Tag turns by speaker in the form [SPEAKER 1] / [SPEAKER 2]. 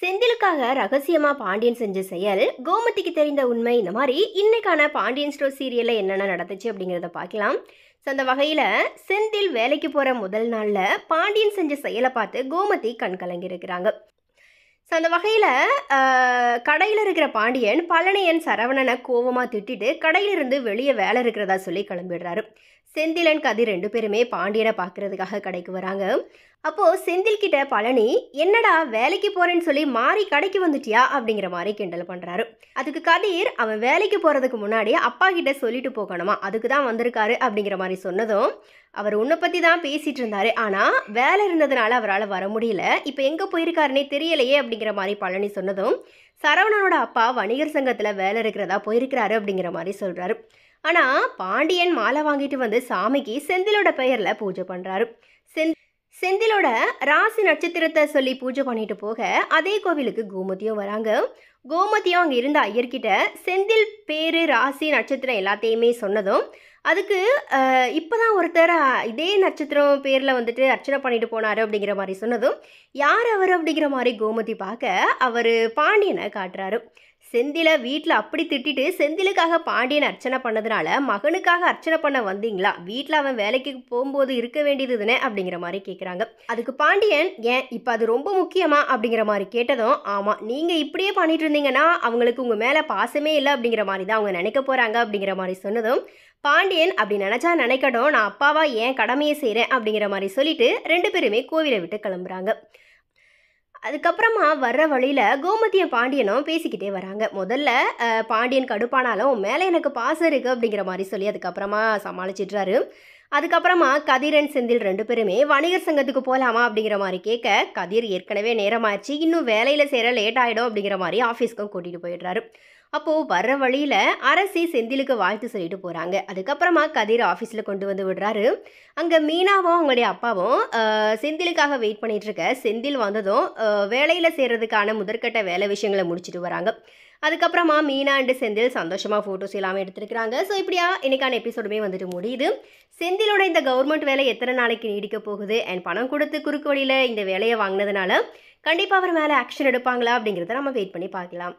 [SPEAKER 1] செந்திலுக்காக ரகசியமா பாண்டியன் செஞ்ச செயல், கோமதிக்கு தெரிந்த உண்மை, இந்த மாதிரி இன்னைக்கான பாண்டியன் ஸ்டோர் சீரியல்ல என்னென்ன நடந்துச்சு அப்படிங்கிறத பார்க்கலாம். ஸோ அந்த வகையில் செந்தில் வேலைக்கு போகிற முதல் நாளில் பாண்டியன் செஞ்ச செயலை பார்த்து கோமதி கண் கலங்கி இருக்கிறாங்க. ஸோ அந்த வகையில் கடையில் இருக்கிற பாண்டியன் பழனியன் சரவணனை கோவமாக திட்டிட்டு கடையிலிருந்து வெளியே வேலை இருக்கிறதா சொல்லி கிளம்பிடுறாரு. செந்திலன் கதிர் 2 பேருமே பாண்டியனை பார்க்கறதுக்காக கடைக்கு வராங்க. அப்போது செந்தில் கிட்ட பழனி, என்னடா வேலைக்கு போகிறேன்னு சொல்லி மாறி கடைக்கு வந்துட்டியா அப்படிங்கிற மாதிரி கிண்டல் பண்ணுறாரு. அதுக்கு கதிர், அவன் வேலைக்கு போகிறதுக்கு முன்னாடி அப்பா கிட்ட சொல்லிட்டு போகணுமா, அதுக்கு தான் வந்திருக்காரு அப்படிங்கிற மாதிரி சொன்னதும், அவர் உன்னை பற்றி தான் பேசிகிட்டு இருந்தாரு, ஆனால் வேலை இருந்ததுனால அவரால் வர முடியல, இப்போ எங்கே போயிருக்காருன்னே தெரியலையே அப்படிங்கிற மாதிரி பழனி சொன்னதும், சரவணனோட அப்பா வணிகர் சங்கத்தில் வேலை இருக்கிறதா போயிருக்கிறாரு அப்படிங்கிற மாதிரி சொல்கிறாரு. ஆனால் பாண்டியன் மாலை வாங்கிட்டு வந்து சாமிக்கு செந்திலோட பெயரில் பூஜை பண்ணுறாரு. செந்திலோட ராசி நட்சத்திரத்தை சொல்லி பூஜை பண்ணிட்டு போக அதே கோவிலுக்கு கோமதியும் வராங்க. கோமதியும் அங்கே இருந்த ஐயர்கிட்ட செந்தில் பேரு ராசி நட்சத்திரம் எல்லாத்தையுமே சொன்னதும், அதுக்கு இப்போதான் ஒருத்தர் இதே நட்சத்திரம் பேரில் வந்துட்டு அர்ச்சனை பண்ணிட்டு போனார் அப்படிங்கிற மாதிரி சொன்னதும், யார் அவர் அப்படிங்கிற மாதிரி கோமதி பார்க்க அவர் பாண்டியனை காட்டுறாரு. செந்திலை வீட்டில் அப்படி திட்டிட்டு செந்திலுக்காக பாண்டியன் அர்ச்சனை பண்ணதுனால மகனுக்காக அர்ச்சனை பண்ண வந்தீங்களா, வீட்டில் அவன் வேலைக்கு போகும்போது இருக்க வேண்டியது தானே அப்படிங்கிற மாதிரி கேட்குறாங்க. அதுக்கு பாண்டியன், ஏன் இப்போ அது ரொம்ப முக்கியமா அப்படிங்கிற மாதிரி கேட்டதும், ஆமாம், நீங்கள் இப்படியே பண்ணிட்டு இருந்தீங்கன்னா அவங்களுக்கு உங்கள் மேலே பாசமே இல்லை அப்படிங்கிற மாதிரி தான் அவங்க நினைக்க போகிறாங்க அப்படிங்கிற மாதிரி சொன்னதும், பாண்டியன், அப்படி நினச்சா நினைக்கட்டும், நான் அப்பாவா ஏன் கடமையை செய்கிறேன் அப்படிங்கிற மாதிரி சொல்லிட்டு 2 பேருமே கோவிலை விட்டு கிளம்புறாங்க. அதுக்கப்புறமா வர்ற வழியில் கோமதியும் பாண்டியனும் பேசிக்கிட்டே வராங்க. முதல்ல பாண்டியன் கடுப்பானாலும் மேலே எனக்கு பாசம் இருக்குது அப்படிங்கிற மாதிரி சொல்லி அதுக்கப்புறமா சமாளிச்சிட்றாரு. அதுக்கப்புறமா கதிரன் செந்தில் 2 பேருமே வணிகர் சங்கத்துக்கு போகலாமா அப்படிங்கிற மாதிரி கேட்க, கதிர் ஏற்கனவே நேரமாச்சு, இன்னும் வேலையில் சேர லேட் ஆகிடும் அப்படிங்கிற மாதிரி ஆஃபீஸ்க்கும் கூட்டிகிட்டு போயிடுறாரு. அப்போது வர்ற வழியில் அரசி செந்திலுக்கு வாழ்த்து சொல்லிட்டு போகிறாங்க. அதுக்கப்புறமா கதிர் ஆஃபீஸில் கொண்டு வந்து விடுறாரு. அங்கே மீனாவும் அவங்களுடைய அப்பாவும் செந்திலுக்காக வெயிட் பண்ணிகிட்ருக்க. செந்தில் வந்ததும் வேலையில் சேர்றதுக்கான முதற்கட்ட வேலை விஷயங்களை முடிச்சுட்டு வராங்க. அதுக்கப்புறமா மீனா அண்டு செந்தில் சந்தோஷமாக ஃபோட்டோஸ் எல்லாமே எடுத்துருக்குறாங்க. ஸோ இப்படியா இன்னைக்கான எபிசோடுமே வந்துட்டு முடியுது. செந்திலோட இந்த கவர்மெண்ட் வேலை எத்தனை நாளைக்கு நீடிக்க போகுது, அண்ட் பணம் கொடுத்து குறுக்கு வழியில் இந்த வேலையை வாங்கினதுனால கண்டிப்பாக அவர் மேலே ஆக்ஷன் எடுப்பாங்களா அப்படிங்கிறத நம்ம வெயிட் பண்ணி பார்க்கலாம்.